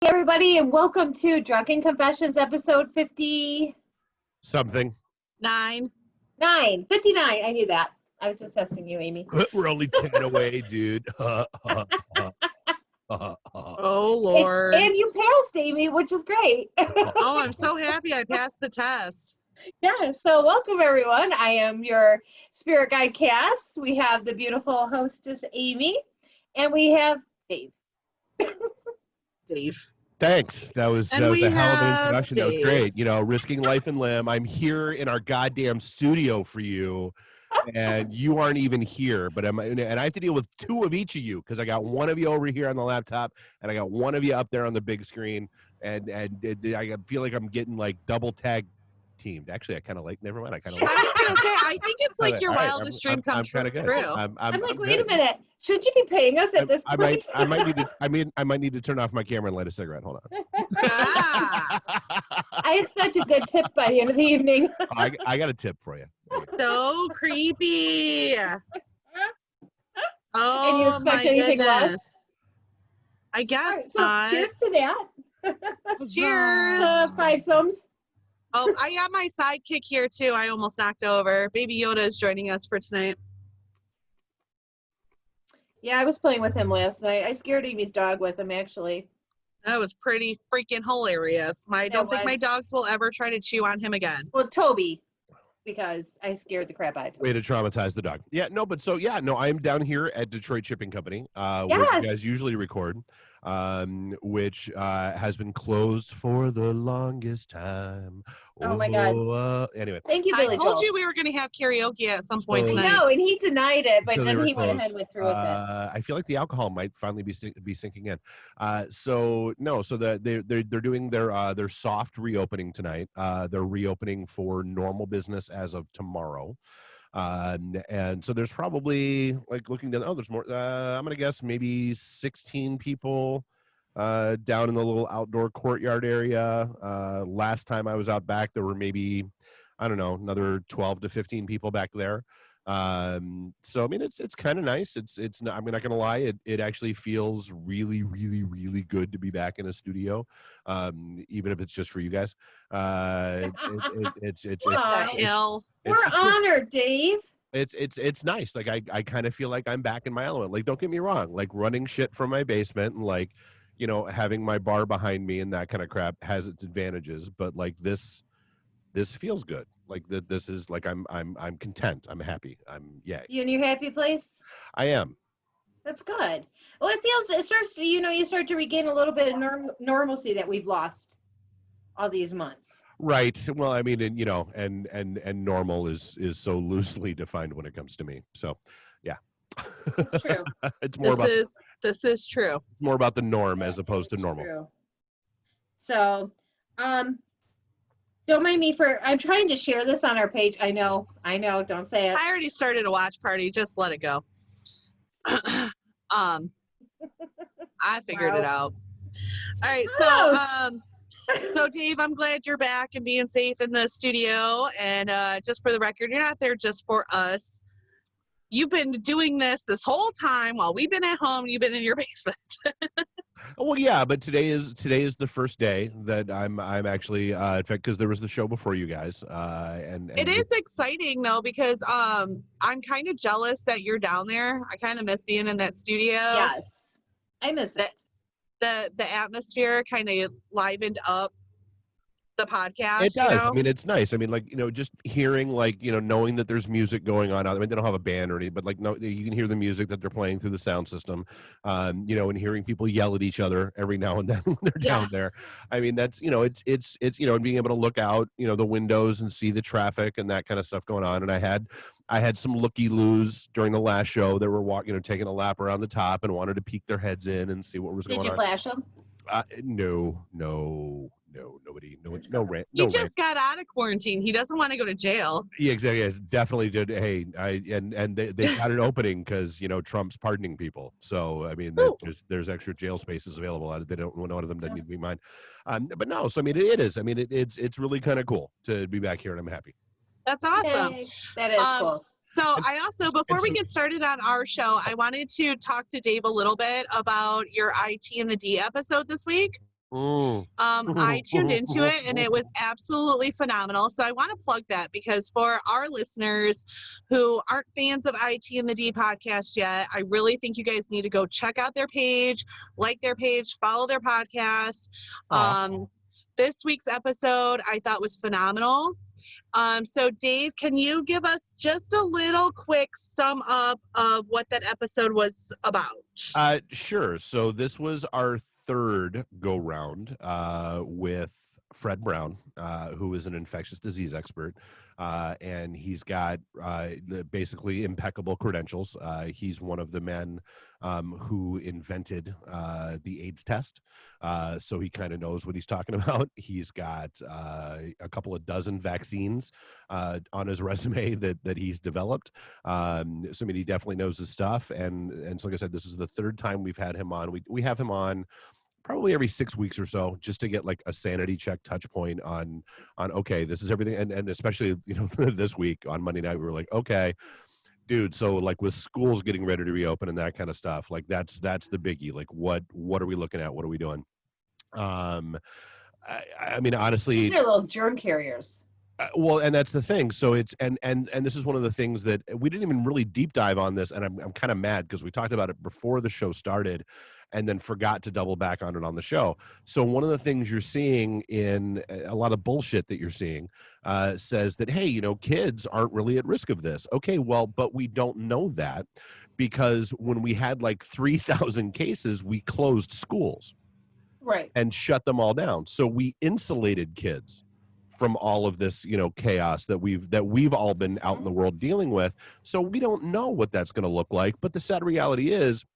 Hey everybody, and welcome to Drunken Confessions, episode 50... Something. 59. I knew that. I was just testing you, Amy. We're only 10 away, dude. Oh, Lord. And you passed, Amy, which is great. Oh, I'm so happy I passed the test. Yeah, so welcome everyone. I am your spirit guide, Cass. We have the beautiful hostess, Amy, and we have Dave. Dave. Thanks. That was a hell of an introduction. Dave. That was great. You know, risking life and limb. I'm here in our goddamn studio for you, and you aren't even here. But and I have to deal with two of each of you because I got one of you over here on the laptop, and I got one of you up there on the big screen, and I feel like I'm getting like double tag teamed. Actually, I kind of like. Never mind. I kind of. I was gonna say, I think it's like your wildest dream come true. I'm like, wait a minute. Should you be paying us at this point? I might need to turn off my camera and light a cigarette. Hold on. I expect a good tip by the end of the evening. I got a tip for you. So creepy. Oh, and you expect anything less? I guess. Right, so cheers to that. Cheers. 5 sums. Oh, I got my sidekick here too. I almost knocked over. Baby Yoda is joining us for tonight. Yeah, I was playing with him last night. I scared Amy's dog with him, actually. That was pretty freaking hilarious. I don't think my dogs will ever try to chew on him again. Well, Toby, because I scared the crap out of him. Way to traumatize the dog. Yeah, no, but I am down here at Detroit Shipping Company, where you guys usually record, which has been closed for the longest time. Oh my God. Anyway. Thank you, Billy I told you we were going to have karaoke at some point tonight. No, and he denied it, but then he went ahead and went through with it. I feel like the alcohol might finally be sinking in. So they're doing their soft reopening tonight. They're reopening for normal business as of tomorrow. And so there's probably, like, looking down, there's more, I'm going to guess maybe 16 people down in the little outdoor courtyard area. Last time I was out back, there were maybe, I don't know, another 12 to 15 people back there. So I mean, it's kind of nice. It's not, I'm not gonna lie, it actually feels really, really, really good to be back in a studio, even if it's just for you guys. It's hell. We're honored, Dave. It's nice. Like I kind of feel like I'm back in my element. Like, don't get me wrong, like running shit from my basement and, like, you know, having my bar behind me and that kind of crap has its advantages, but like this feels good. Like this is like I'm content. I'm happy. Yay. You in your happy place? I am. That's good. Well, it starts to, you start to regain a little bit of normalcy that we've lost all these months. Right. Well, I mean, and normal is so loosely defined when it comes to me. So, yeah. It's true. This is true. It's more about the norm as opposed to normal. True. So, don't mind me I'm trying to share this on our page. I know, don't say it. I already started a watch party. Just let it go. I figured it out. All right. So Dave, I'm glad you're back and being safe in the studio. And just for the record, you're not there just for us. You've been doing this whole time while we've been at home. You've been in your basement. Well, yeah, but today is the first day that I'm actually in fact, because there was the show before you guys, and it is exciting though, because I'm kind of jealous that you're down there. I kind of miss being in that studio. Yes, I miss it. The atmosphere kind of livened up the podcast. It does. I mean, it's nice. I mean, like, just hearing, like, knowing that there's music going on. I mean, they don't have a band or anything, but, like, no, you can hear the music that they're playing through the sound system, and hearing people yell at each other every now and then when they're down there. I mean, that's, it's and being able to look out, the windows and see the traffic and that kind of stuff going on. And I had some looky-loos during the last show that were walking, taking a lap around the top and wanted to peek their heads in and see what was going on. Did you flash them? No, nobody. No, he just got out of quarantine. He doesn't want to go to jail. Yeah, exactly. Yes, definitely did. Hey, they got an opening because Trump's pardoning people. So I mean, there's extra jail spaces available. They don't. One of them doesn't need to be mine. But no. So I mean, it is. I mean, it's really kind of cool to be back here, and I'm happy. That's awesome. Yay. That is cool. So I also, before we get started on our show, I wanted to talk to Dave a little bit about your IT and the D episode this week. I tuned into it and it was absolutely phenomenal. So I want to plug that because for our listeners who aren't fans of IT and the D podcast yet, I really think you guys need to go check out their page, like their page, follow their podcast. This week's episode I thought was phenomenal. So Dave, can you give us just a little quick sum up of what that episode was about? Sure. So this was our third go round with Fred Brown, who is an infectious disease expert, and he's got basically impeccable credentials. He's one of the men who invented the AIDS test, so he kind of knows what he's talking about. He's got a couple of dozen vaccines on his resume that he's developed. So I mean, he definitely knows his stuff. And so, like I said, this is the third time we've had him on. We have him on probably every 6 weeks or so, just to get like a sanity check touch point on okay, this is everything. And especially, you know, this week on Monday night, we were like, okay, dude, so like with schools getting ready to reopen and that kind of stuff, like that's the biggie. Like what are we looking at? What are we doing? I mean, honestly, they're little germ carriers. Well, and that's the thing. So it's and this is one of the things that we didn't even really deep dive on this, and I'm kind of mad because we talked about it before the show started, and then forgot to double back on it on the show. So one of the things you're seeing in a lot of bullshit that you're seeing says that, hey, you know, kids aren't really at risk of this. Okay, well, but we don't know that because when we had like 3,000 cases, we closed schools, right, and shut them all down. So we insulated kids from all of this, you know, chaos that we've all been out in the world dealing with. So we don't know what that's going to look like. But the sad reality is,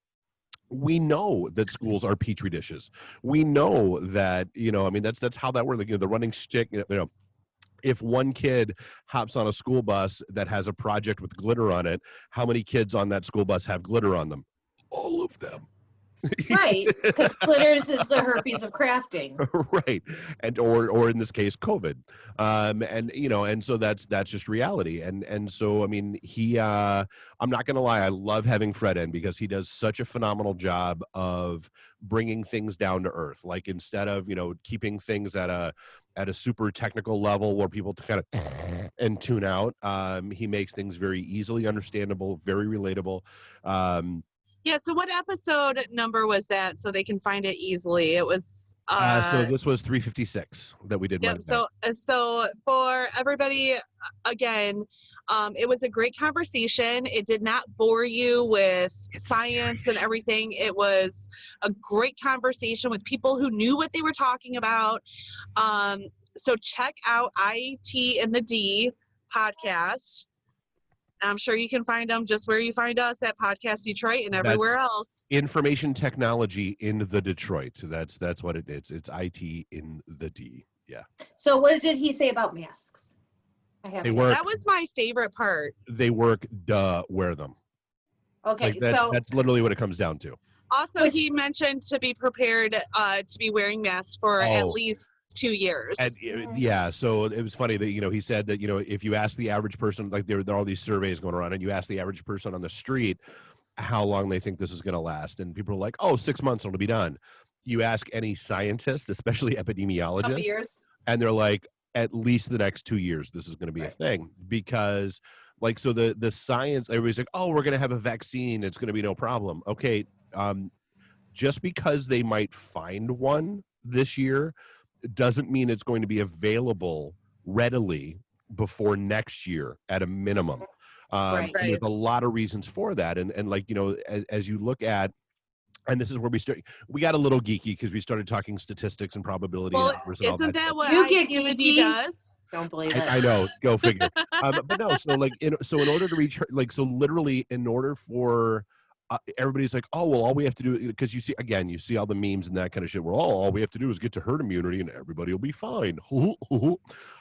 we know that schools are petri dishes. We know that, you know, I mean, that's how that works. Like, you know, the running stick, you know, if one kid hops on a school bus that has a project with glitter on it, how many kids on that school bus have glitter on them? All of them. Right, because glitters is the herpes of crafting. Right, and or in this case, COVID, and you know, and so that's just reality, and so I mean, I'm not gonna lie, I love having Fred in because he does such a phenomenal job of bringing things down to earth. Like instead of, you know, keeping things at a super technical level where people kind of and tune out, he makes things very easily understandable, very relatable. Yeah, so what episode number was that so they can find it easily? It was so this was 356 that we did. Yep. So for everybody, again, it was a great conversation. It did not bore you with science and everything. It was a great conversation with people who knew what they were talking about. So check out IT and the D podcast. I'm sure you can find them just where you find us at Podcast Detroit and everywhere else. Information technology in the Detroit. That's what it is. It's IT in the D. Yeah. So what did he say about masks? That was my favorite part. They work. Wear them. Okay. Like that's literally what it comes down to. Also, he mentioned to be prepared to be wearing masks for at least 2 years. And, yeah, so it was funny that, you know, he said that, you know, if you ask the average person, like there are all these surveys going around, and you ask the average person on the street how long they think this is going to last, and people are like, 6 months it'll be done. You ask any scientist, especially epidemiologists, and they're like, at least the next 2 years this is going to be a thing, because like, so the science, everybody's like, we're going to have a vaccine, it's going to be no problem. Okay, just because they might find one this year doesn't mean it's going to be available readily before next year at a minimum. And there's a lot of reasons for that. And like, you know, as you look at, and this is where we got a little geeky because we started talking statistics and probability. Well, and isn't that what ITMD does? Don't believe it. I know, go figure. But no, so like, in order to reach, like, so literally in order for, everybody's like, all we have to do, because you see all the memes and that kind of shit where all we have to do is get to herd immunity and everybody will be fine.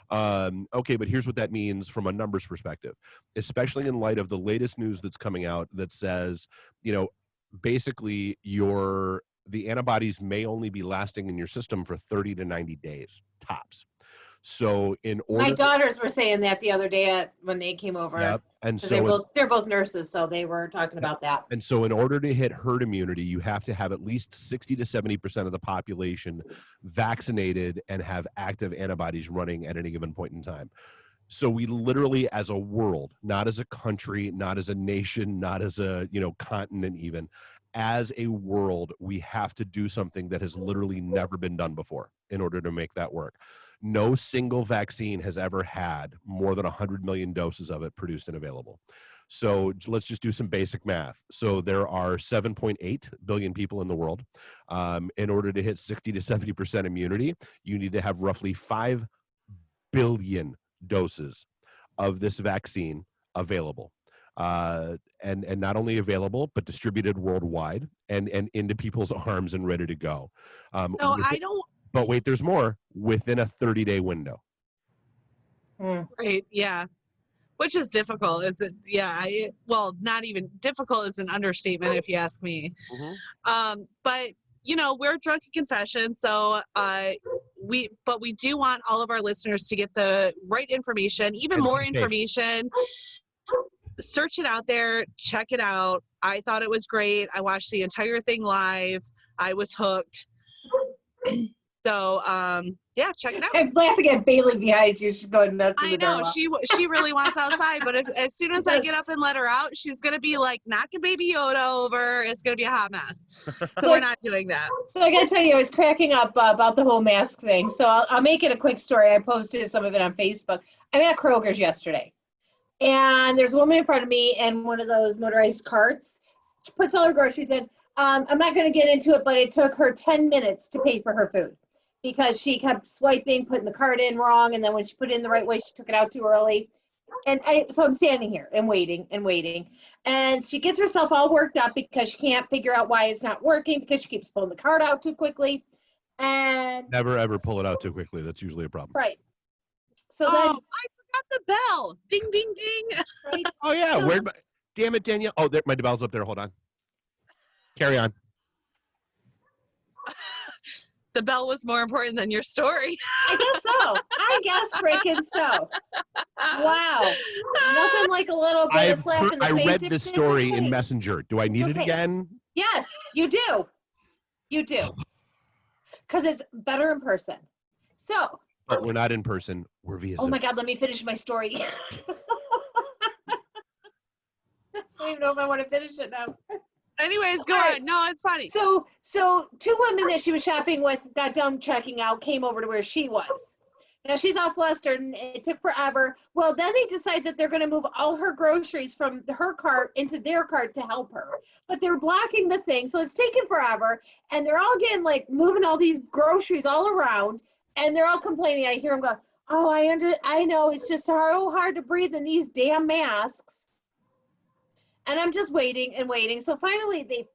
Okay, but here's what that means from a numbers perspective, especially in light of the latest news that's coming out that says, you know, basically the antibodies may only be lasting in your system for 30 to 90 days tops. So in order, my daughters were saying that the other day when they came over. yep, and So they're both nurses, so they were talking about that. And so in order to hit herd immunity, you have to have at least 60 to 70% of the population vaccinated and have active antibodies running at any given point in time. So we literally, as a world, not as a country, not as a nation, not as a continent even, as a world, we have to do something that has literally never been done before in order to make that work. No single vaccine has ever had more than 100 million doses of it produced and available. So let's just do some basic math. So there are 7.8 billion people in the world. In order to hit 60 to 70% immunity, you need to have roughly 5 billion doses of this vaccine available. And not only available, but distributed worldwide and into people's arms and ready to go. But wait, there's more, within a 30-day window. Right, yeah. Which is difficult. Not even difficult is an understatement if you ask me. Mm-hmm. But we're Drunken Confession, so we do want all of our listeners to get the right information, even more information. Search it out there, check it out. I thought it was great. I watched the entire thing live. I was hooked. So, check it out. I'm laughing at Bailey behind you. She's going nuts. I know she really wants outside, but as soon as I get up and let her out, she's gonna be like knocking Baby Yoda over. It's gonna be a hot mess. So we're not doing that. So I gotta tell you, I was cracking up about the whole mask thing. So I'll make it a quick story. I posted some of it on Facebook. I'm at Kroger's yesterday, and there's a woman in front of me in one of those motorized carts. She puts all her groceries in. I'm not going to get into it, but it took her 10 minutes to pay for her food because she kept swiping, putting the card in wrong, and then when she put it in the right way, she took it out too early. So I'm standing here and waiting, and she gets herself all worked up because she can't figure out why it's not working because she keeps pulling the card out too quickly. And never ever pull it out too quickly. That's usually a problem. Right. So then I forgot the bell. Ding, ding, ding. Right. Oh yeah. Damn it, Danielle. Oh, my bell's up there. Hold on. Carry on. The bell was more important than your story. I guess freaking so. Wow. Nothing like a little bit of slap in the face. I read this story in Messenger. Do I need it again? Yes, you do. You do. Because it's better in person. So. But we're not in person. We're via Zoom. Oh my God, let me finish my story. I don't even know if I want to finish it now. Anyways, go on. No, it's funny. So 2 women that she was shopping with got done checking out, came over to where she was. Now she's all flustered and it took forever. Well, then they decide that they're going to move all her groceries from her cart into their cart to help her. But they're blocking the thing, so it's taking forever. And they're all getting moving all these groceries all around, and they're all complaining. I hear them go, "Oh, I know, it's just so hard to breathe in these damn masks." And I'm just waiting and waiting. So finally, they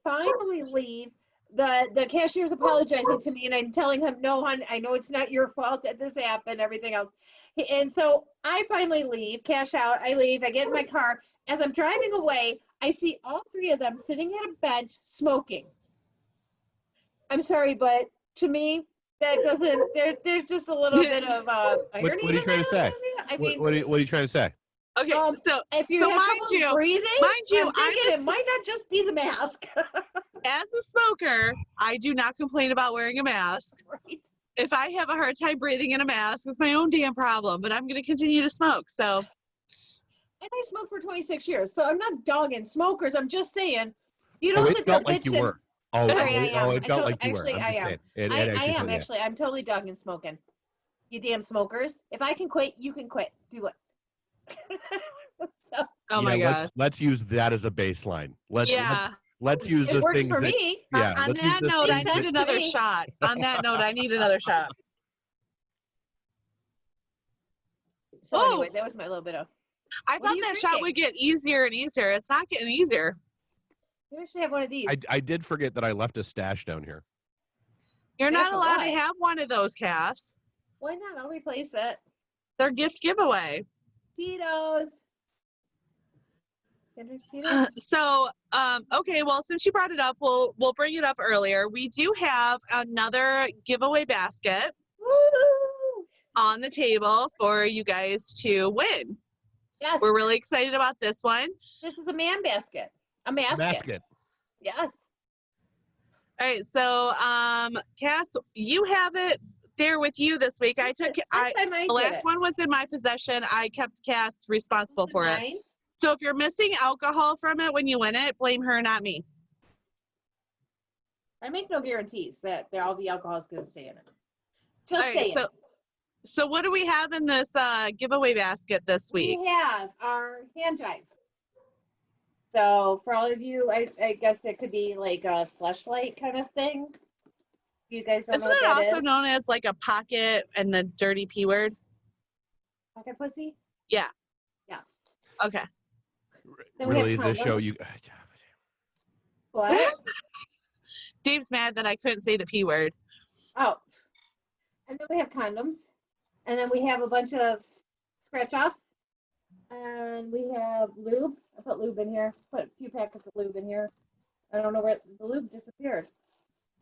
leave. The cashier's apologizing to me, and I'm telling him, "No, hon, I know it's not your fault that this happened, everything else." And so I finally leave, cash out. I leave. I get in my car. As I'm driving away, I see all 3 of them sitting at a bench smoking. I'm sorry, but to me, that doesn't. There's just a little bit of irony. What are you trying to say? What are you trying to say? Okay, so if you have trouble breathing, it might not just be the mask. As a smoker, I do not complain about wearing a mask. Right. If I have a hard time breathing in a mask, it's my own damn problem, but I'm going to continue to smoke. So, and I smoked for 26 years, so I'm not dogging smokers. I'm just saying, you don't sit there bitching. You were. It felt like you were. I am. Actually, I'm totally dogging smoking. You damn smokers. If I can quit, you can quit. Do it. Oh my God. Let's use that as a baseline. Let's use the works thing for me. Yeah. On that note, I need another shot. So anyway, that was my little bit of. I thought that shot would get easier and easier. It's not getting easier. You should have one of these. I did forget that I left a stash down here. You're not allowed to have one of those, Cass. Why not? I'll replace it. They're gift giveaway. Tito's. So, okay, well, since you brought it up, we'll bring it up earlier. We do have another giveaway basket. Woo! on the table for you guys to win. Yes. We're really excited about this one. This is a man basket. A basket. Yes. All right, so Cass, you have it there with you this week. The last one was in my possession. I kept Cass responsible for it. So if you're missing alcohol from it when you win it, blame her, not me. I make no guarantees that all the alcohol is going to stay in it. Just saying. So what do we have in this giveaway basket this week? We have our hand jive. So for all of you, I guess it could be like a fleshlight kind of thing. You guys don't know what that is? Isn't it also known as like a pocket and the dirty P word? Pocket pussy? Yeah. Yes. Okay. Really, the show you... What? Dave's mad that I couldn't say the P word. Oh. And then we have condoms. And then we have a bunch of scratch-offs. And we have lube. I put lube in here. Put a few packets of lube in here. I don't know where the lube disappeared.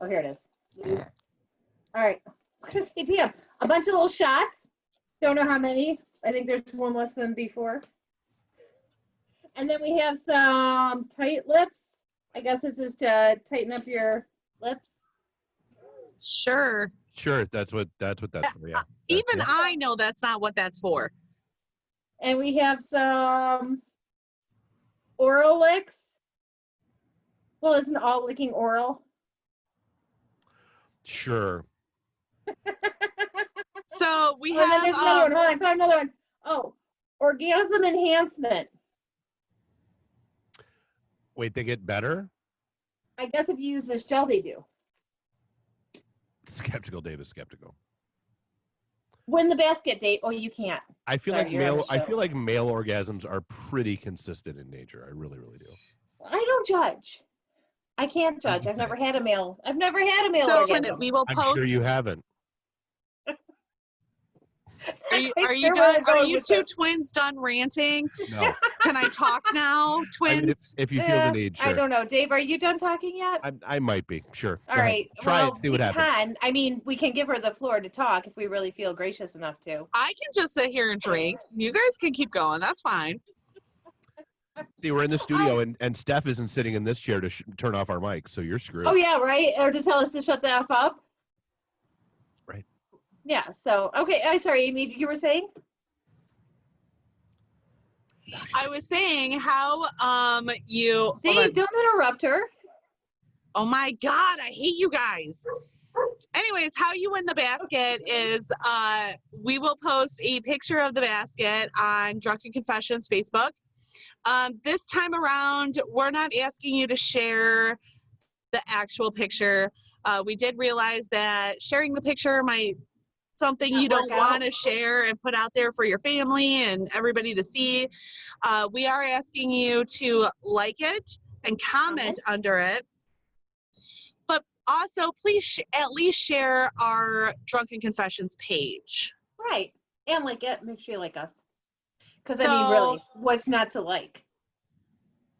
Oh, here it is. Lube. All right. Damn. A bunch of little shots. Don't know how many. I think there's one less than before. And then we have some tight lips. I guess this is to tighten up your lips. Sure. That's what that's for. Yeah. Even I know that's not what that's for. And we have some oral licks. Well, isn't all licking oral? Sure. So we have. There's another one. Hold on, I found another one. Oh, orgasm enhancement. Wait, they get better? I guess if you use this gel, they do. Skeptical Dave is skeptical. Win the basket date. Oh, you can't. I feel like male orgasms are pretty consistent in nature. I really, really do. I don't judge. I can't judge. I've never had a male orgasm. We will post. I'm sure you haven't. Are you done? Are you two twins done ranting? No. Can I talk now, twins? I mean, if you feel the need, sure. I don't know. Dave, are you done talking yet? I might be. Sure. All right. Try it. See what happens. I mean, we can give her the floor to talk if we really feel gracious enough to. I can just sit here and drink. You guys can keep going. That's fine. See, we're in the studio, and Steph isn't sitting in this chair to turn off our mics, so you're screwed. Oh, yeah, right? Or to tell us to shut the F up? Right. Yeah, so, okay. I'm sorry, Amy, you were saying? I was saying how you... Dave, don't interrupt her. Oh, my God. I hate you guys. Anyways, how you win the basket is we will post a picture of the basket on Drunken Confessions Facebook. This time around, we're not asking you to share the actual picture. We did realize that sharing the picture might something you don't want to share and put out there for your family and everybody to see. We are asking you to like it and comment under it. But also, please at least share our Drunken Confessions page. Right. And like it. Make sure you like us. Because, I mean, really, what's not to like?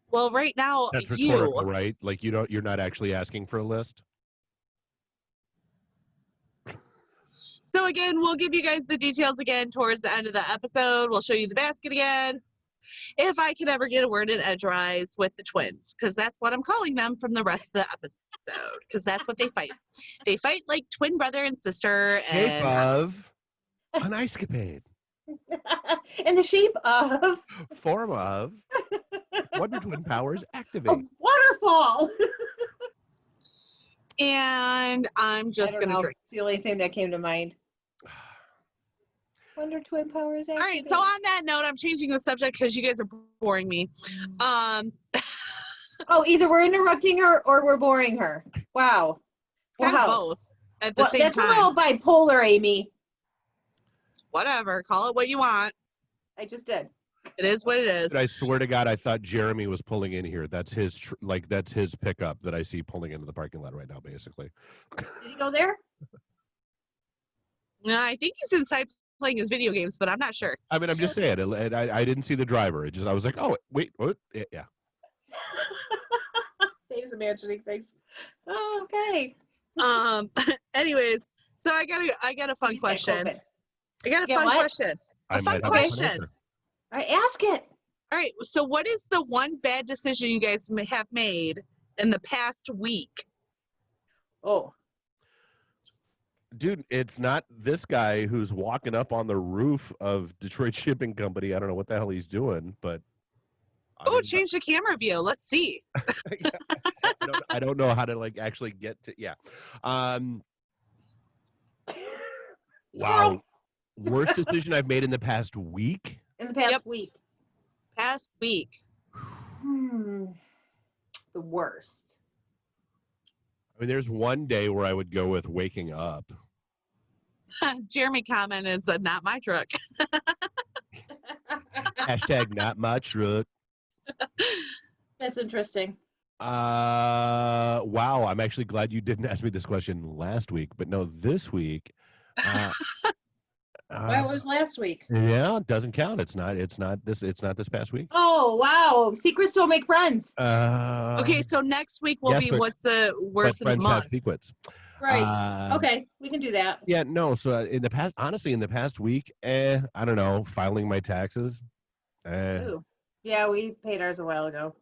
Well, right now, that's rhetorical, right? Like, you're not actually asking for a list? So, again, we'll give you guys the details again towards the end of the episode. We'll show you the basket again. If I can ever get a word in edgewise with the twins, because that's what I'm calling them from the rest of the episode, because that's what they fight. They fight like twin brother and sister. Shape of an ice-capade. In the shape of. Form of. Wonder Twin powers activate. A waterfall. And I'm just going to drink. It's the only thing that came to mind. Wonder Twin powers activate. All right, so on that note, I'm changing the subject because you guys are boring me. Oh, either we're interrupting her or we're boring her. Wow. Kind of both at the same time. That's a little bipolar, Amy. Whatever. Call it what you want. I just did. It is what it is. I swear to God, I thought Jeremy was pulling in here. That's his that's his pickup that I see pulling into the parking lot right now, basically. Did he go there? No, I think he's inside playing his video games, but I'm not sure. I mean, I'm just saying. I didn't see the driver. I was like, oh, wait, what? Yeah. Dave's imagining things. Oh, okay. Anyways, so I got a fun question. I got a Yeah, fun what? question. I A fun might have a fun question. answer. All right, ask it. All right. So, what is the one bad decision you guys have made in the past week? Oh, Dude, it's not this guy who's walking up on the roof of Detroit Shipping Company. I don't know what the hell he's doing, but Oh, change the camera view. Let's see. I don't know how to like actually get to. Yeah. Wow. Worst decision I've made in the past week. in the past Yep. week. Past week. The worst. I mean, there's one day where I would go with waking up. Jeremy commented and said, "Not my truck." Hashtag not my truck. That's interesting. Wow. I'm actually glad you didn't ask me this question last week, but no, this week. What was last week? Yeah, it doesn't count. It's not this past week. Oh, wow. Secrets don't make friends. Okay, so next week will yes, be but- what's the worst but of the friends have month. secrets. Right. Okay, we can do that. Yeah, no. So in the past week, I don't know, filing my taxes. Ooh. Yeah, we paid ours a while ago.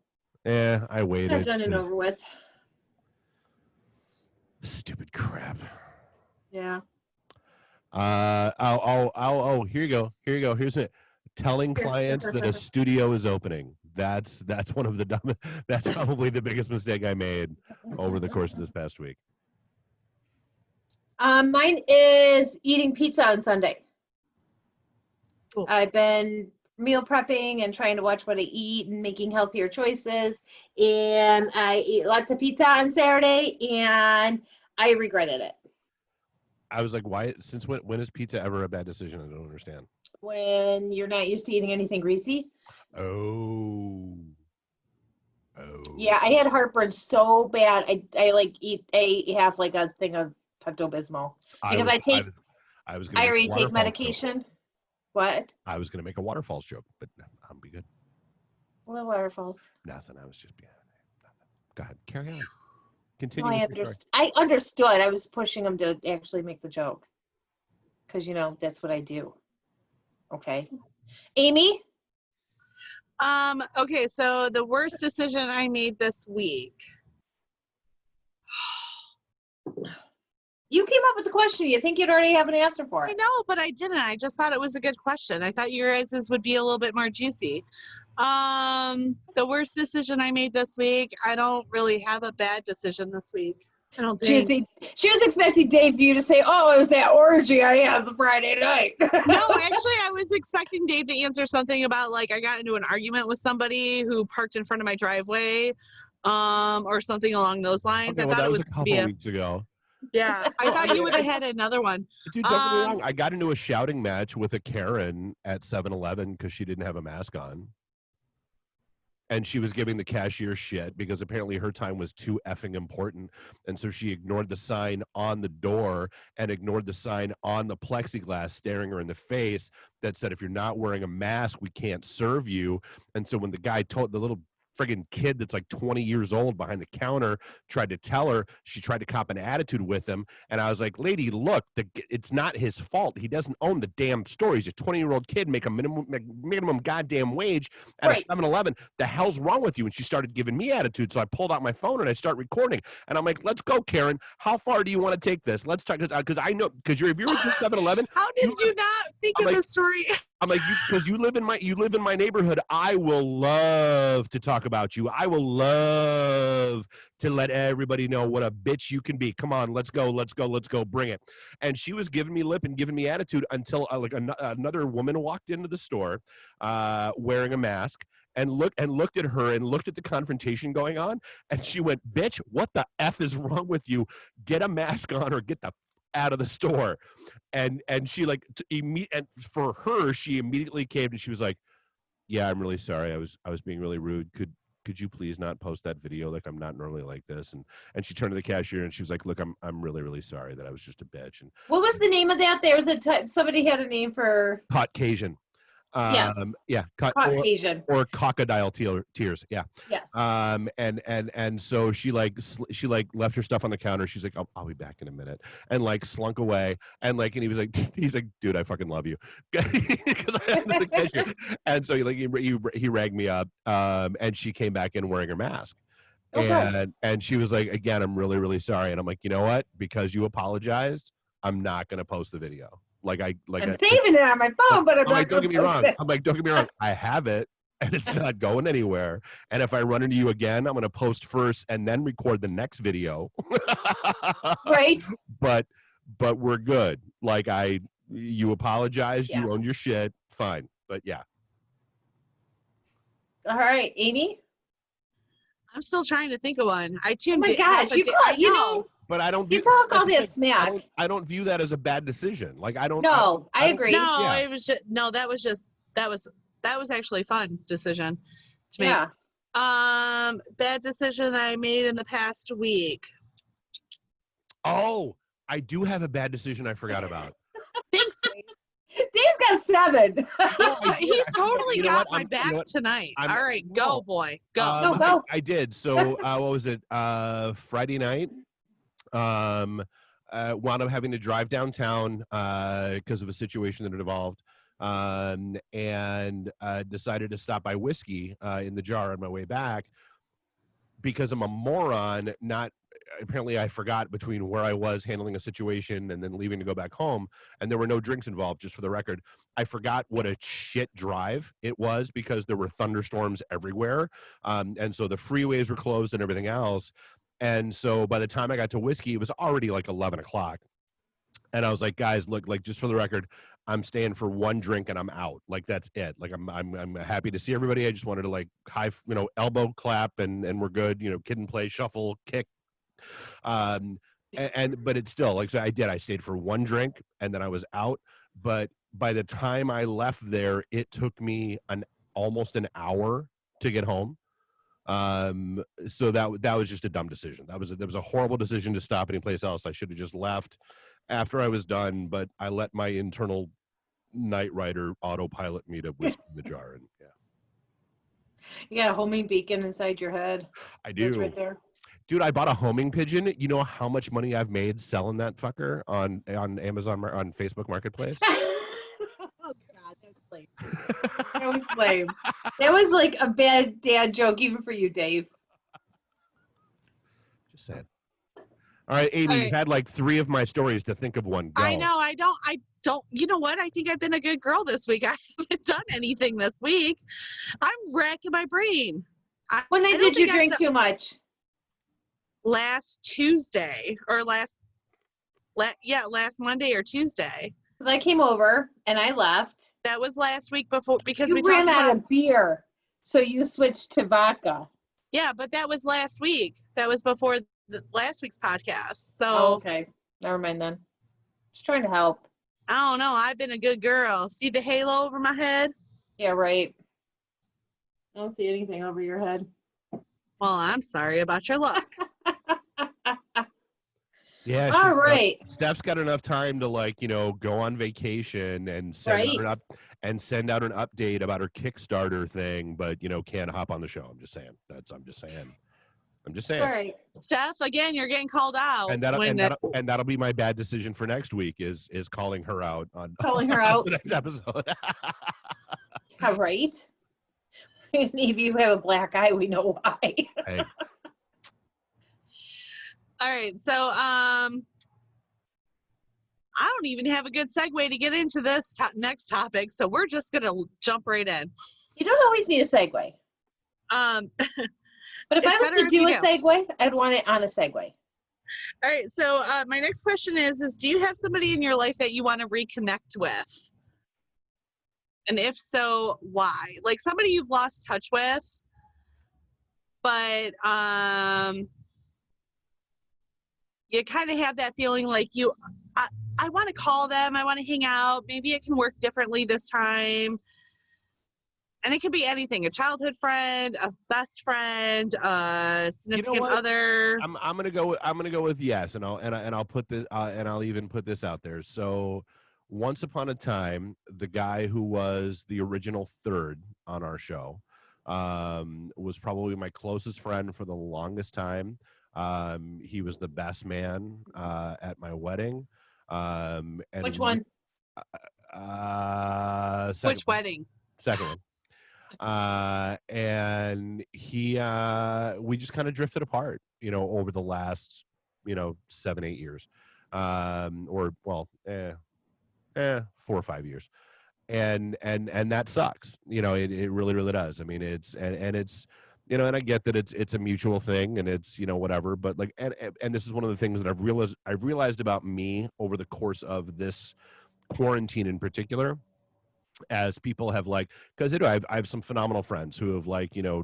I Got waited. done and over with. Stupid crap. Yeah. Here you go. Here's it. Telling clients that a studio is opening. That's one of the dumb. That's probably the biggest mistake I made over the course of this past week. Mine is eating pizza on Sunday. Cool. I've been meal prepping and trying to watch what I eat and making healthier choices. And I ate lots of pizza on Saturday and I regretted it. I was like, why? Since when is pizza ever a bad decision? I don't understand. When you're not used to eating anything greasy. Oh. Yeah, I had heartburn so bad. I have like a thing of Pepto-Bismol because I already take medication. Joke. What? I was going to make a waterfalls joke, but I'll be good. What waterfalls? Nothing. I was just being. Go ahead. Carry on. Continue. No, I understood. I was pushing him to actually make the joke because that's what I do. Okay, Amy. Okay, so the worst decision I made this week. You came up with a question. You think you'd already have an answer for I it? know, but I didn't. I just thought it was a good question. I thought your guys' would be a little bit more juicy. The worst decision I made this week. I don't really have a bad decision this week. I don't think. She was expecting Dave you to say, "Oh, it was that orgy I had the Friday night." No, actually, I was expecting Dave to answer something about like I got into an argument with somebody who parked in front of my driveway, or something along those lines. Okay, I well, thought that it was a couple be weeks ago. Yeah, I thought you would have had another one. Dude, don't get me wrong. I got into a shouting match with a Karen at 7-Eleven because she didn't have a mask on. And she was giving the cashier shit because apparently her time was too effing important. And so she ignored the sign on the door and ignored the sign on the plexiglass staring her in the face that said, if you're not wearing a mask, we can't serve you. And so when the guy told the little friggin' kid that's like 20 years old behind the counter tried to tell her, she tried to cop an attitude with him. And I was like, lady, look, it's not his fault. He doesn't own the damn store. He's a 20-year-old kid, make a minimum goddamn wage at a 7-Eleven. The hell's wrong with you? And she started giving me attitude. So I pulled out my phone and I start recording. And I'm like, let's go, Karen. How far do you want to take this? Let's talk. Because I know, because if you're at 7-Eleven. How did you not think of this story? I'm like, because you live in my neighborhood. I will love to talk about you. I will love to let everybody know what a bitch you can be. Come on, let's go, bring it. And she was giving me lip and giving me attitude until another woman walked into the store, wearing a mask, and looked at her and looked at the confrontation going on, and she went, "Bitch, what the F is wrong with you? Get a mask on or get the out of the store." And she and for her, she immediately caved and she was like, "Yeah, I'm really sorry. I was being really rude. Could you please not post that video? Like, I'm not normally like this." And she turned to the cashier and she was like, "Look, I'm really, really sorry that I was just a bitch." And what was the name of that? There was somebody had a name for Caucasian. Yes. Yeah. Caucasian. Or crocodile tears. Yeah. Yes. And so she she left her stuff on the counter. She's like, I'll be back in a minute, and like slunk away. And like, and he was like, he's like, dude, I fucking love you, because I had the cashier. And so he ragged me up. And she came back in wearing her mask. And she was like, again, I'm really, really sorry. And I'm like, you know what? Because you apologized, I'm not going to post the video. I'm saving it on my phone, but I'm not don't get me wrong. it. I'm like, don't get me wrong. I have it, and it's not going anywhere. And if I run into you again, I'm going to post first and then record the next video. Right. But we're good. Like, you apologized, you owned your shit, fine. But yeah. All right, Amy. I'm still trying to think of one. I tuned. Oh my gosh, you know. But I don't. You talk all that smack. I don't view that as a bad decision. Like, I don't. No, I agree. No, Yeah. it was just that was actually a fun decision to make. Yeah. Bad decision that I made in the past week. Oh, I do have a bad decision I forgot about. Thanks, Dave. Dave's got 7. He's totally got my back tonight. All right, go, boy. Go. Go. I did. So, what was it? Friday night. Wound up having to drive downtown because of a situation that had evolved, and decided to stop by Whiskey in the Jar on my way back because I'm a moron. Apparently I forgot between where I was handling a situation and then leaving to go back home, and there were no drinks involved, just for the record. I forgot what a shit drive it was because there were thunderstorms everywhere, and so the freeways were closed and everything else. And so by the time I got to Whiskey, it was already like 11 o'clock. And I was like, guys, look, like, just for the record, I'm staying for one drink and I'm out. Like, that's it. Like, I'm happy to see everybody. I just wanted to, like, elbow clap and we're good. Kid and play, shuffle, kick. But it's still like, so I stayed for one drink and then I was out. But by the time I left there, it took me almost an hour to get home. So that was just a dumb decision. That was a horrible decision to stop anyplace else. I should have just left after I was done, but I let my internal Knight Rider autopilot me to Whiskey in the Jar. And You got a homing beacon inside your head. I do. It's right there. Dude, I bought a homing pigeon. You know how much money I've made selling that fucker on Amazon, on Facebook Marketplace? Oh God, that's lame. That was lame. That was like a bad dad joke, even for you, Dave. Just saying. All right, Amy, you've had like 3 of my stories to think of one. Go. I know. I don't. You know what? I think I've been a good girl this week. I haven't done anything this week. I'm racking my brain. When did you drink too much? Last Tuesday or last Monday or Tuesday. Because I came over and I left. That was last week before because we ran out of beer, so you switched to vodka. Yeah, but that was last week. That was before last week's podcast. So okay, never mind then. Just trying to help. I don't know. I've been a good girl. See the halo over my head? Yeah, right. I don't see anything over your head. Well, I'm sorry about your luck. Yeah. All right. Steph's got enough time to go on vacation and send out an update about her Kickstarter thing, but can't hop on the show. I'm just saying. I'm just saying. All right. Steph, again, you're getting called out. And that'll be my bad decision for next week is calling her out on out the next episode. All right. If you have a black eye, we know why. Hey. All right, so I don't even have a good segue to get into this next topic, so we're just gonna jump right in. You don't always need a segue. But if I was to do a segue, I'd want it on a segue. All right, so my next question is do you have somebody in your life that you want to reconnect with? And if so, why? Like somebody you've lost touch with, but you kind of have that feeling like I want to call them, I want to hang out, maybe it can work differently this time. And it could be anything, a childhood friend, a best friend, a significant other. I'm gonna go with yes, and I'll put this and I'll even put this out there. So once upon a time, the guy who was the original third on our show was probably my closest friend for the longest time. He was the best man at my wedding. And Which one? Second Which wedding? Second one. And we just kind of drifted apart, over the last, 7-8 years, or 4 or 5 years. And that sucks. It really, really does. I mean, it's and I get that it's a mutual thing and it's, whatever, but like, and this is one of the things that I've realized about me over the course of this quarantine in particular, as people have because I have some phenomenal friends who have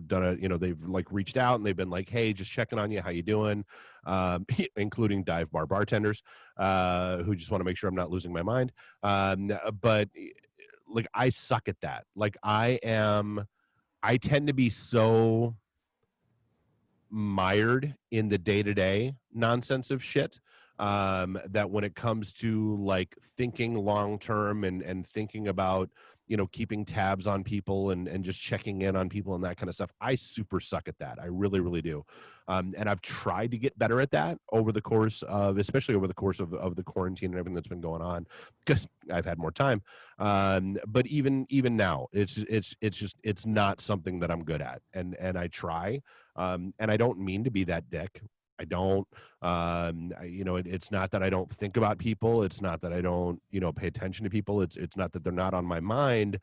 done they've reached out and they've been like, hey, just checking on you, how you doing, including dive bar bartenders who just want to make sure I'm not losing my mind, but I suck at that. I tend to be so mired in the day-to-day nonsense of shit that when it comes to thinking long term and thinking about keeping tabs on people and just checking in on people and that kind of stuff, I super suck at that. I really, really do. And I've tried to get better at that especially over the course of the quarantine and everything that's been going on, because I've had more time. But even now, it's not something that I'm good at, and I try, and I don't mean to be that dick. I don't, it's not that I don't think about people. It's not that I don't, pay attention to people. It's not that they're not on my mind.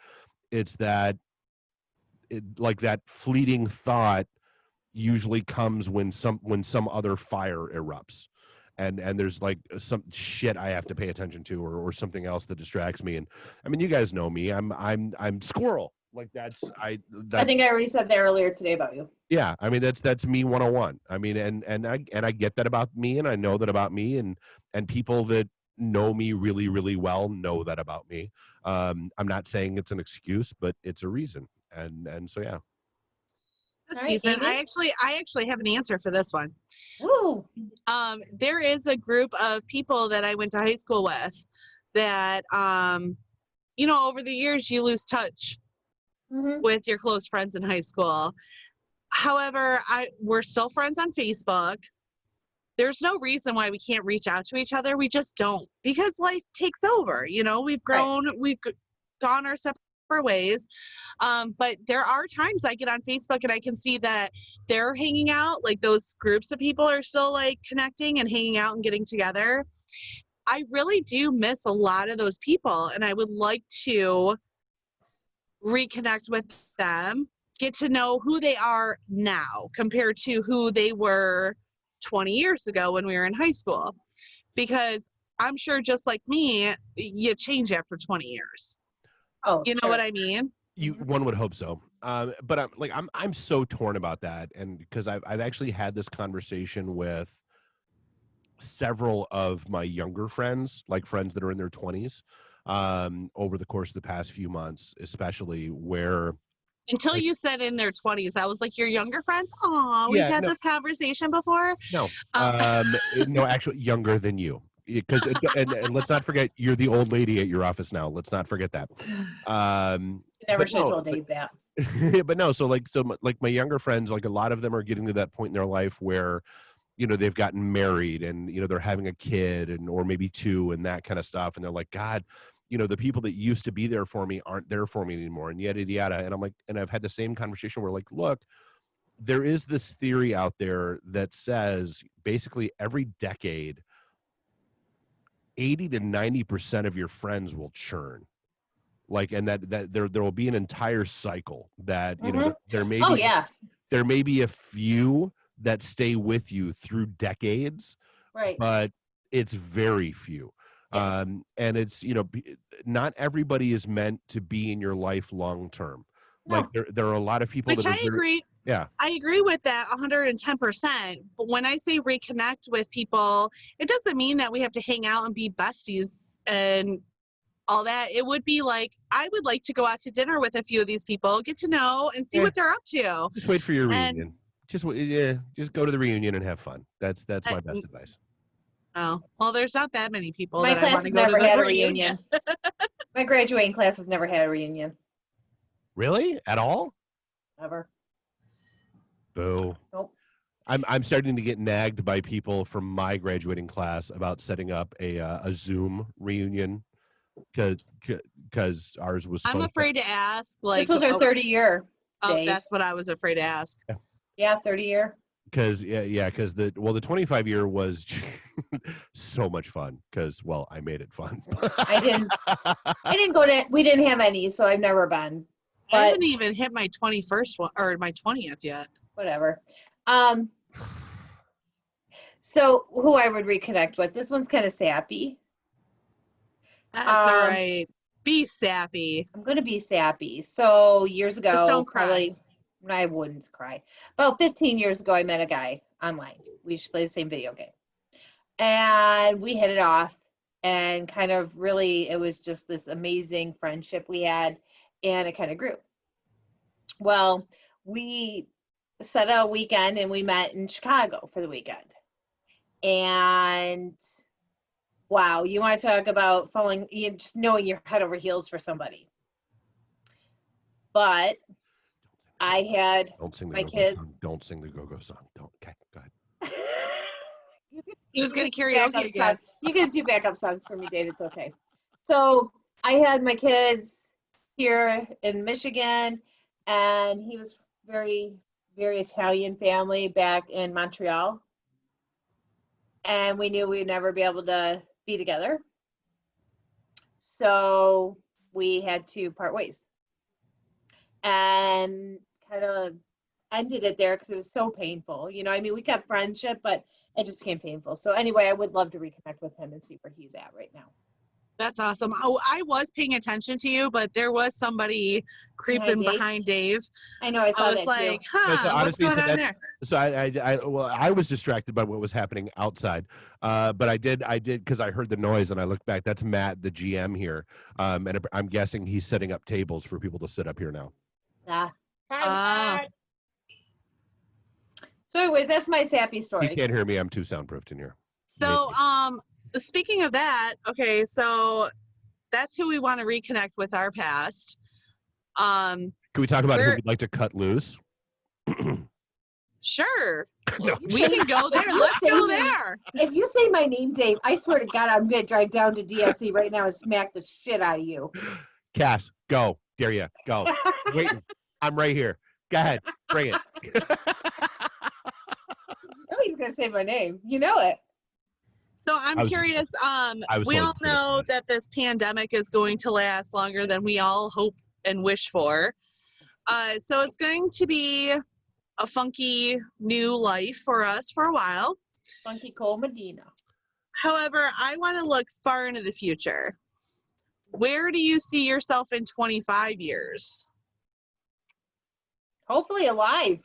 It's that that fleeting thought usually comes when some other fire erupts, and there's some shit I have to pay attention to, or something else that distracts me. And I mean, you guys know me. I'm squirrel. I think I already said that earlier today about you. Yeah, I mean that's me 101. I mean, and I get that about me, and I know that about me, and people that know me really, really well know that about me. I'm not saying it's an excuse, but it's a reason, and so yeah. Right, season, I actually have an answer for this one. Ooh. There is a group of people that I went to high school with that over the years you lose touch with your close friends in high school. However, we're still friends on Facebook. There's no reason why we can't reach out to each other. We just don't, because life takes over. We've grown, right. We've gone our separate ways. But there are times I get on Facebook and I can see that they're hanging out. Those groups of people are still connecting and hanging out and getting together. I really do miss a lot of those people, and I would like to reconnect with them, get to know who they are now compared to who they were 20 years ago when we were in high school, because I'm sure just like me, you change after 20 years. Oh, you know what I mean? One would hope so. But I'm so torn about that. And because I've actually had this conversation with several of my younger friends, friends that are in their 20s, over the course of the past few months, especially, where until you said in their 20s, I was like, your younger friends? Aw, we've had this conversation before. No, no, actually younger than you. Because and let's not forget, you're the old lady at your office now. Let's not forget that. Never should have told Dave that. But no, so my younger friends, a lot of them are getting to that point in their life where they've gotten married and they're having a kid or maybe two and that kind of stuff, and they're like, God, the people that used to be there for me aren't there for me anymore, and yada yada. And I'm like, and I've had the same conversation where look, there is this theory out there that says basically every decade 80 to 90% of your friends will churn, and that there will be an entire cycle that there may be there may be a few that stay with you through decades, right? But it's very few. Yes. And it's not everybody is meant to be in your life long term. No. There are a lot of people which I agree. Yeah, I agree with that 110%. But when I say reconnect with people, it doesn't mean that we have to hang out and be besties and all that. It would be I would like to go out to dinner with a few of these people, get to know and see what they're up to. Just wait for your reunion. Just go to the reunion and have fun. That's my best advice. Oh, well, there's not that many people My that I class want to has go to never the had a reunion. reunion. My graduating class has never had a reunion. Really? At all? Ever. Boo. Nope. I'm starting to get nagged by people from my graduating class about setting up a Zoom reunion because ours was. I'm afraid to ask. Like, this was our 30-year. Oh, that's what I was afraid to ask. Yeah, 30-year. Because because the 25-year was so much fun. Because I made it fun. I didn't go to. We didn't have any, so I've never been. But I haven't even hit my 21st one or my 20th yet. Whatever. So who I would reconnect with? This one's kind of sappy. That's all right. Be sappy. I'm gonna be sappy. So years ago, Just don't cry. probably I wouldn't cry. About 15 years ago, I met a guy online. We used to play the same video game, and we hit it off. And kind of really, it was just this amazing friendship we had, and it kind of grew. Well, we set a weekend, and we met in Chicago for the weekend. And wow, you want to talk about just knowing you're head over heels for somebody. But I had my kids. Don't sing the go-go song. Don't. Okay, go ahead. He was going to karaoke again. You can do backup songs for me, Dave. It's okay. So I had my kids here in Michigan, and he was very, very Italian family back in Montreal. And we knew we'd never be able to be together. So we had to part ways. And kind of ended it there because it was so painful. We kept friendship, but it just became painful. So anyway, I would love to reconnect with him and see where he's at right now. That's awesome. Oh, I was paying attention to you, but there was somebody creeping behind Dave. I know, I saw that like, too. Huh, what's going on there? So I was distracted by what was happening outside, but I did because I heard the noise and I looked back. That's Matt, the GM here, and I'm guessing he's setting up tables for people to sit up here now. So anyways, that's my sappy story. You can't hear me. I'm too soundproofed in here. So, speaking of that, okay, so that's who we want to reconnect with our past. Can we talk about who we'd like to cut loose? Sure. No. We can go there. Let's go there. If you say my name, Dave, I swear to God, I'm going to drive down to DSC right now and smack the shit out of you. Cass, go. Dare you. Go. Waiting. I'm right here. Go ahead. Bring it. Nobody's going to say my name. You know it. So I'm curious, we all know that this pandemic is going to last longer than we all hope and wish for. So it's going to be a funky new life for us for a while. Funky Cole Medina. However, I want to look far into the future. Where do you see yourself in 25 years? Hopefully alive.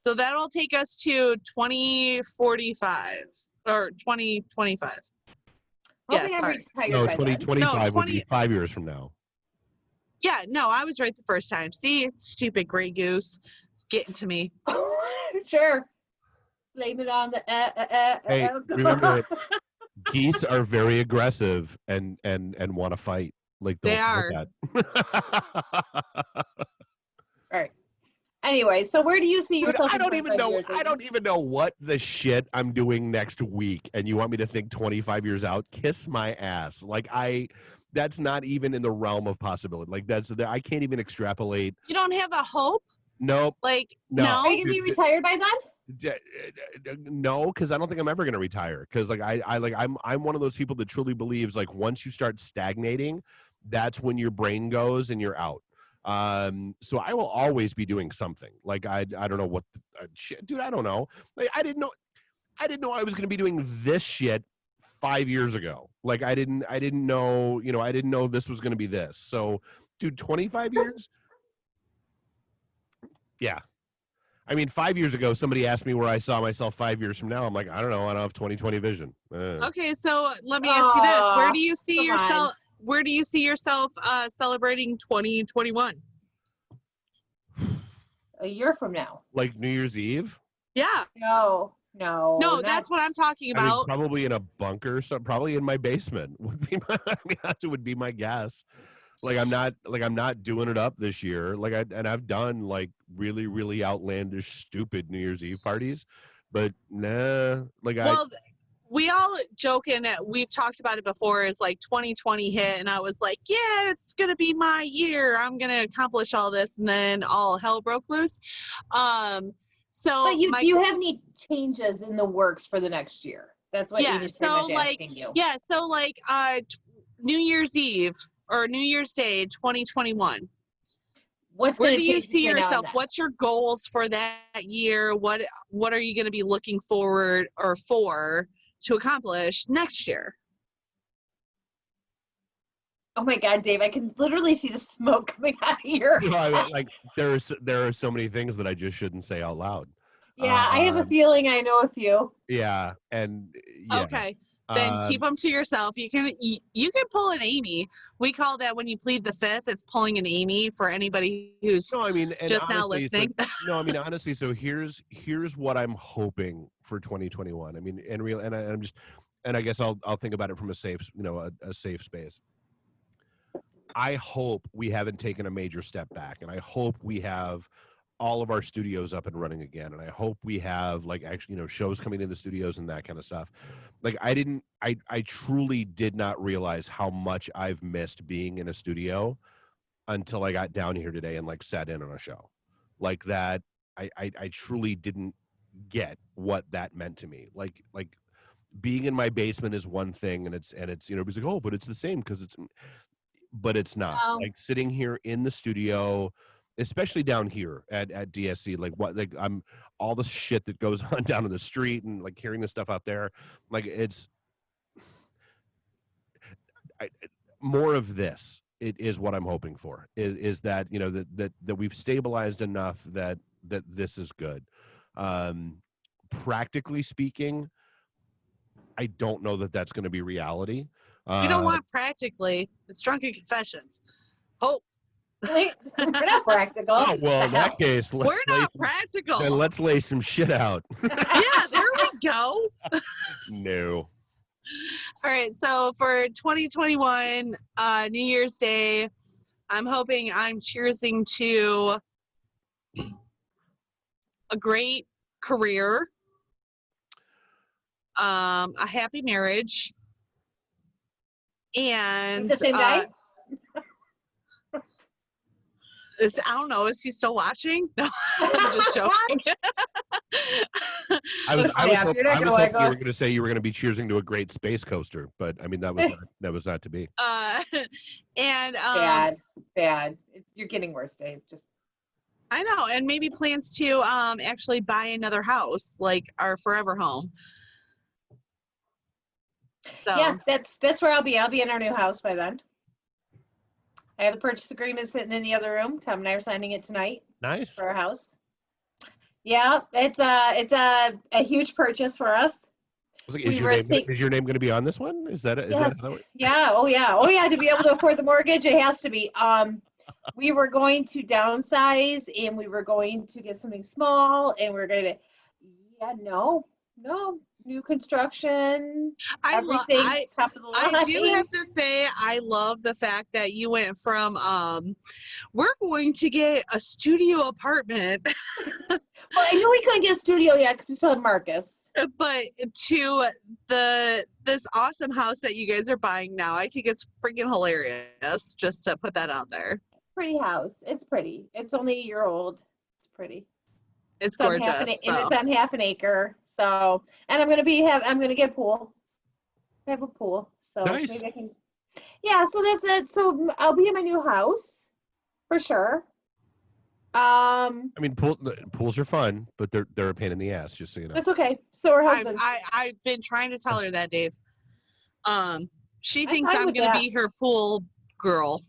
So that'll take us to 2045 or 2025. Hopefully I'm retired no, by 2025 would be 5 years from now. Yeah, no, I was right the first time. See, stupid gray goose. It's getting to me. Sure. Blame it on the Hey, remember, geese are very aggressive and want to fight. Like they are. All right. Anyway, so where do you see yourself? I don't even know what the shit I'm doing next week, and you want me to think 25 years out? Kiss my ass. That's not even in the realm of possibility. I can't even extrapolate. You don't have a hope? Nope. No. Are you gonna be retired by then? No, because I don't think I'm ever gonna retire. Because I'm one of those people that truly believes once you start stagnating, that's when your brain goes and you're out. So I will always be doing something. I don't know what shit, dude. I don't know. I didn't know I was gonna be doing this shit 5 years ago. I didn't know. I didn't know this was gonna be this. So, dude, 25 years. Yeah. I mean, 5 years ago, somebody asked me where I saw myself 5 years from now. I'm like, I don't know. I don't have 20/20 vision. Okay, so let me ask you this: Where do you see yourself? Where do you see yourself celebrating 2021? A year from now. Like New Year's Eve? Yeah. No. No, No, not- that's what I'm talking I mean, about. probably in a bunker, so probably in my basement would be my, I mean, that would be my guess. I'm not doing it up this year. I've done like really, really outlandish, stupid New Year's Eve parties, but nah, Well, we all joking that we've talked about it before is like 2020 hit and I was like, yeah, it's going to be my year. I'm going to accomplish all this. And then all hell broke loose. So But do you have any changes in the works for the next year? That's what Amy's pretty much asking you. Yeah, so like New Year's Eve or New Year's Day 2021. Where do you see yourself? What's your goals for that year? What are you going to be looking forward or for to accomplish next year? Oh my God, Dave! I can literally see the smoke coming out of your head. like there are so many things that I just shouldn't say out loud. Yeah, I have a feeling I know a few. Yeah, and yeah. Okay, then keep them to yourself. You can pull an Amy. We call that when you plead the fifth. It's pulling an Amy for anybody who's just honestly, now listening. Honestly, so here's what I'm hoping for 2021. I mean, and I guess I'll think about it from a safe space. I hope we haven't taken a major step back, and I hope we have all of our studios up and running again, and I hope we have shows coming in the studios and that kind of stuff. I truly did not realize how much I've missed being in a studio until I got down here today and sat in on a show like that. I truly didn't get what that meant to me. Like being in my basement is one thing, and it's it's like, oh, but it's the same but it's not. Sitting here in the studio, especially down here at DSC, I'm all the shit that goes on down in the street and hearing the stuff out there, it's more of this. It is what I'm hoping for. Is that that we've stabilized enough that this is good. Practically speaking, I don't know that that's going to be reality. We don't want practically. It's Drunken Confessions. Oh. We're not practical. Oh, well, in that case, we're not practical. Then let's lay some shit out. Yeah, there we go. No. All right, so for 2021, New Year's Day, I'm hoping I'm cheersing to a great career, a happy marriage, and the same day? I don't know. Is he still watching? No, I'm just joking. I was hoping you were going to say you were going to be cheersing to a great space coaster, but I mean that was not to be. And bad. You're getting worse, Dave. I know, and maybe plans to actually buy another house, like our forever home. So. Yeah, that's where I'll be. I'll be in our new house by then. I have the purchase agreement sitting in the other room. Tom and I are signing it tonight. Nice. For our house. Yeah, it's a huge purchase for us. Is your name going to be on this one? Is that it? Yes. Yeah. Oh yeah. To be able to afford the mortgage, it has to be. We were going to downsize, and we were going to get something small, and we're going to. No. New construction. Everything top of the line. I do have to say, I love the fact that you went from we're going to get a studio apartment. Well, I know we couldn't get a studio yet because we still have Marcus. But to this awesome house that you guys are buying now, I think it's freaking hilarious. Just to put that out there. Pretty house. It's pretty. It's only a year old. It's pretty. It's gorgeous. And it's on half an acre. So, and I'm gonna get a pool. I have a pool. So nice. Maybe I can. Yeah. So that's it. So I'll be in my new house for sure. I mean, pools are fun, but they're a pain in the ass. Just so you know. That's okay. So her husband. I've been trying to tell her that, Dave. She thinks I'm gonna be her pool girl.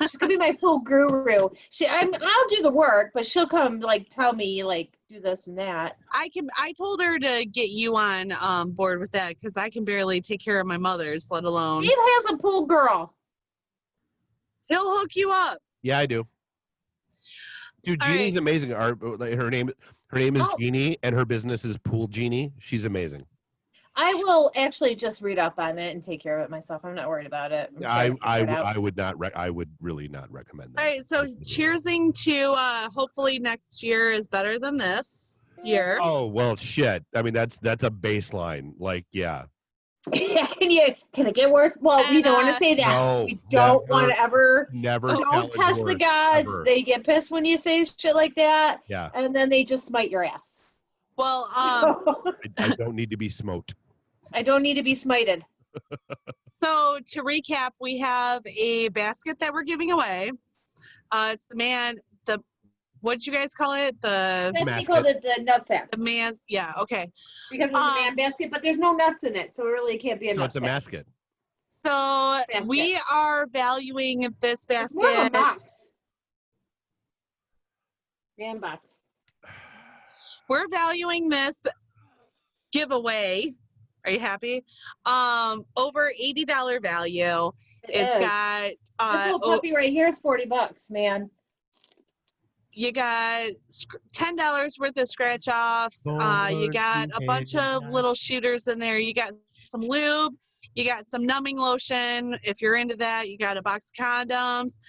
She's gonna be my pool guru. I'll do the work, but she'll come tell me do this and that. I told her to get you on board with that because I can barely take care of my mother's, let alone. Dave has a pool girl. He'll hook you up. Yeah, I do. Dude, Jeannie's amazing. Her Her name is Oh. Jeannie, and her business is Pool Genie. She's amazing. I will actually just read up on it and take care of it myself. I'm not worried about it. I would not. I would really not recommend that. All right, so cheersing to hopefully next year is better than this year. Oh well, shit. I mean, that's a baseline. Like, yeah. Can it get worse? Well, we And, don't want to say that. No, We don't want to ever. Never. Don't test the gods. Ever. They get pissed when you say shit like that. Yeah. And then they just smite your ass. Well, I don't need to be smoked. I don't need to be smited. So to recap, we have a basket that we're giving away. It's what did you guys call it? They called it the nutsack. The man, yeah, okay. Because it's a man basket, but there's no nuts in it, so it really can't be a nutsack. So it's a basket. So we are valuing this basket. It's more of a box. Man box. We're valuing this giveaway. Are you happy? Over $80 value. It's got this little puppy right here is $40, man. You got $10 worth of scratch offs. You got a bunch of little shooters in there. You got some lube. You got some numbing lotion. If you're into that, you got a box of condoms.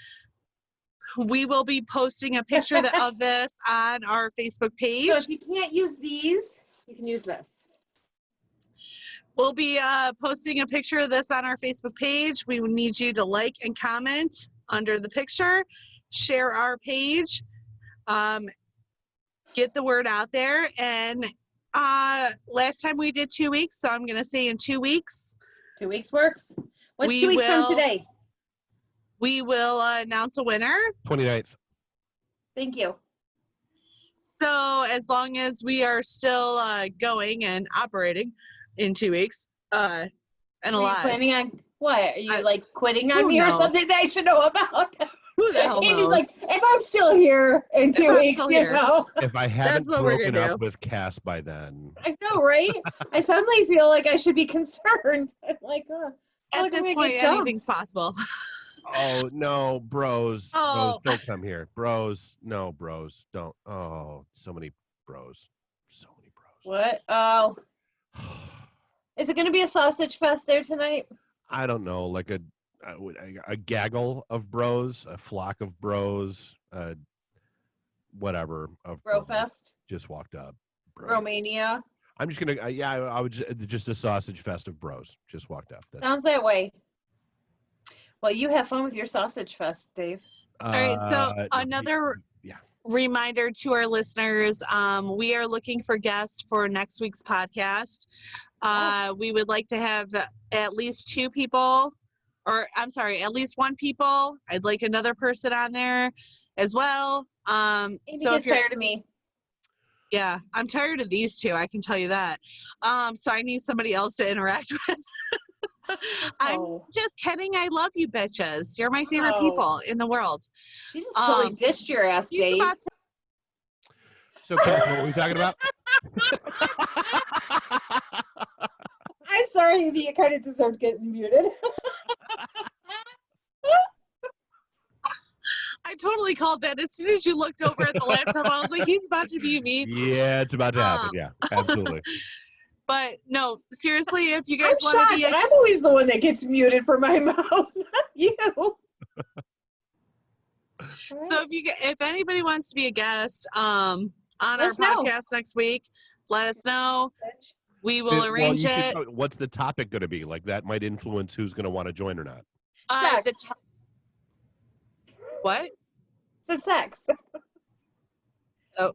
We will be posting a picture of this on our Facebook page. So if you can't use these, you can use this. We'll be posting a picture of this on our Facebook page. We would need you to like and comment under the picture, share our page, get the word out there. And last time we did 2 weeks, so I'm going to say in 2 weeks. 2 weeks works. What's 2 weeks from today? We will announce a winner. 29th. Thank you. So as long as we are still going and operating in 2 weeks and alive. Are you planning on what? Are you like quitting on me or something that I should know about? Who the hell Amy's knows? like, if I'm still here in 2 weeks, you know. If I haven't broken up with Cass by then. I know, right? I suddenly feel like I should be concerned. I'm like, at this point, anything's possible. Oh no, bros. Oh. Bros, don't come here. Bros. No, bros. Don't. Oh, so many bros. So many bros. What? Oh. Is it going to be a sausage fest there tonight? I don't know, like a gaggle of bros, a flock of bros, whatever of Bro bros. fest. Just walked up. Bro. Romania. I'm just gonna. I would just a sausage fest of bros. Just walked up. Sounds that way. Well, you have fun with your sausage fest, Dave. All right. So another reminder to our listeners: we are looking for guests for next week's podcast. We would like to have at least 2 people, or I'm sorry, at least 1 people. I'd like another person on there as well. Amy so if you're tired of me. Yeah, I'm tired of these 2. I can tell you that. So I need somebody else to interact with. I'm just kidding. I love you, bitches. You're my favorite people in the world. You just totally dished your ass, Dave. So, Cass, what are we talking about? I'm sorry, Amy. You kind of deserved getting muted. I totally called that. As soon as you looked over at the laptop, I was like, he's about to mute me. Yeah, it's about to happen. Yeah, absolutely. But no, seriously, if you guys want to be I'm always the one that gets muted for my mouth, not you. So if anybody wants to be a guest on our podcast next week, let us know. We will arrange it. What's the topic going to be? Like, that might influence who's going to want to join or not. What? It's sex. Oh.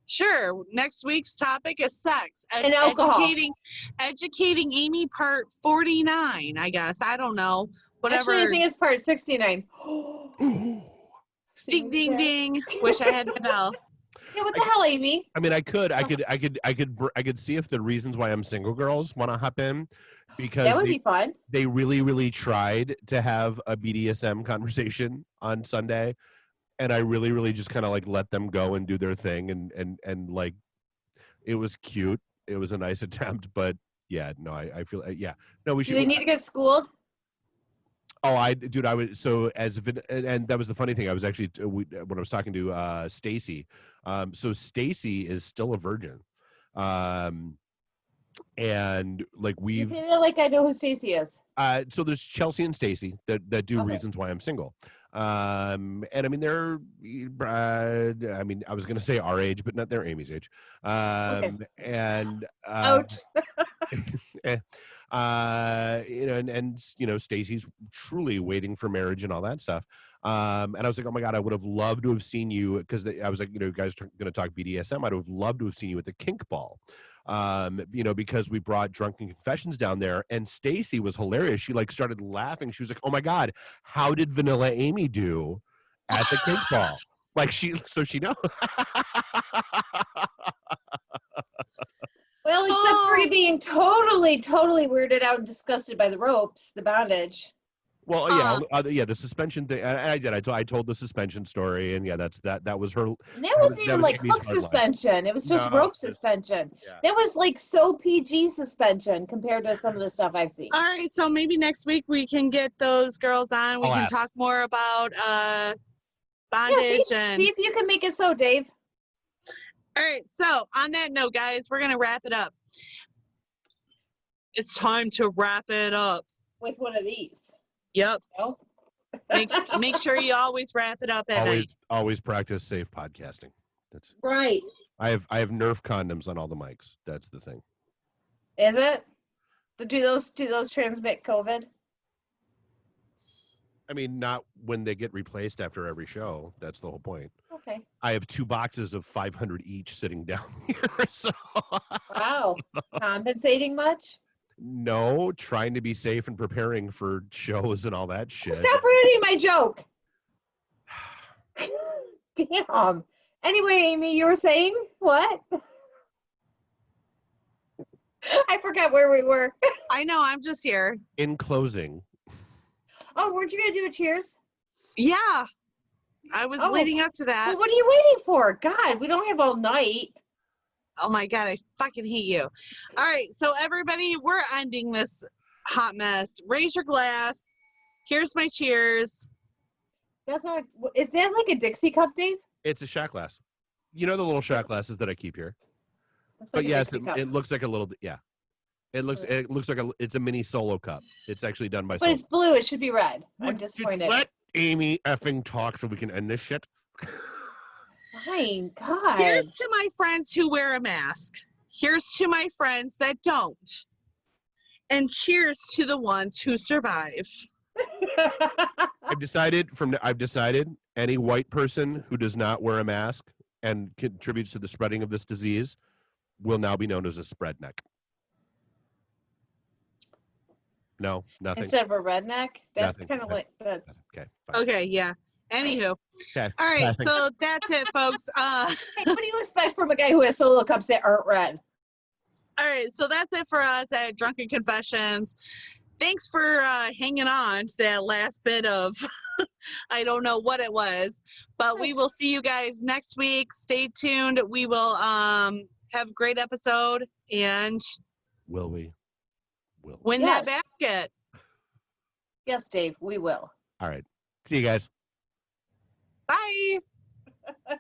Sure. Next week's topic is sex and alcohol. Educating Amy, part 49. I guess I don't know. Whatever. Actually, I think it's part 69. Ding ding ding. Wish I had my bell. Yeah, what the hell, Amy? I mean, I could see if the reasons why I'm single girls want to hop in, because that would be fun. They really, really tried to have a BDSM conversation on Sunday. And I really, really just kind of like let them go and do their thing, and like, it was cute. It was a nice attempt, but yeah, no, I feel no. We should. Do they need to get schooled? Oh, I was so and that was the funny thing. I was actually when I was talking to Stacy. So Stacy is still a virgin, and like You we've say that like I know who Stacy is. so there's Chelsea and Stacy that do Okay. Reasons Why I'm Single. And I mean they're I mean I was gonna say our age, but not they're Amy's age. And Ouch. you know, and you know, Stacy's truly waiting for marriage and all that stuff. And I was like, oh my God, I would have loved to have seen you because I was like, you know, you guys are going to talk BDSM. I'd have loved to have seen you at the kink ball. You know, because we brought Drunken Confessions down there, and Stacy was hilarious. She like started laughing. She was like, oh my God, how did Vanilla Amy do at the kink ball? Like she knows. Well, except for you being totally weirded out and disgusted by the ropes, the bondage. Well, yeah, the suspension thing. I did. I told the suspension story, and yeah, that was her. And that wasn't even like Amy's hook hard line. suspension. It was just No, rope suspension. Yeah. That was like so PG suspension compared to some of the stuff I've seen. All right, so maybe next week we can get those girls on. We I'll can ask. talk more about bondage and. See if you can make it so, Dave. All right, so on that note, guys, we're gonna wrap it up. It's time to wrap it up. With one of these. Yep. No? Make sure you always wrap it up at night. Always practice safe podcasting. That's Right. I have Nerf condoms on all the mics. That's the thing. Is it? Do those transmit COVID? I mean, not when they get replaced after every show. That's the whole point. Okay. I have 2 boxes of 500 each sitting down here. So Wow. Compensating much? no, trying to be safe and preparing for shows and all that shit. Stop ruining my joke. Damn. Anyway, Amy, you were saying what? I forgot where we were. I know, I'm just here. In closing, Oh, weren't you gonna do a cheers? Yeah, I was Oh. leading up to that. Well, what are you waiting for? God, we don't have all night. Oh my God, I fucking hate you. All right, so everybody, we're ending this hot mess. Raise your glass. Here's my cheers. That's not. Is that like a Dixie cup, Dave? it's a shot glass. You know the little shot glasses that I keep here. Looks But like a yes, Dixie cup. it looks like a little. Yeah, it looks like it's a mini solo cup. It's actually done by. But it's blue. It should be red. I'm Would you disappointed. let Amy effing talk so we can end this shit. Fine, God. Here's to my friends who wear a mask. Here's to my friends that don't. And cheers to the ones who survive. I've decided any white person who does not wear a mask and contributes to the spreading of this disease will now be known as a spreadneck. No, nothing. Instead of a redneck, that's Nothing. kind of like that's. Okay. Fine. Okay, yeah. Anywho. Okay. All right, Passing. so that's it, folks. Hey, what do you expect from a guy who has solo cups that aren't red? All right, so that's it for us at Drunken Confessions. Thanks for hanging on to that last bit of, I don't know what it was, but we will see you guys next week. Stay tuned. We will have a great episode and Will we? Will. win Yes. that basket. Yes, Dave, we will. All right. See you guys. Bye.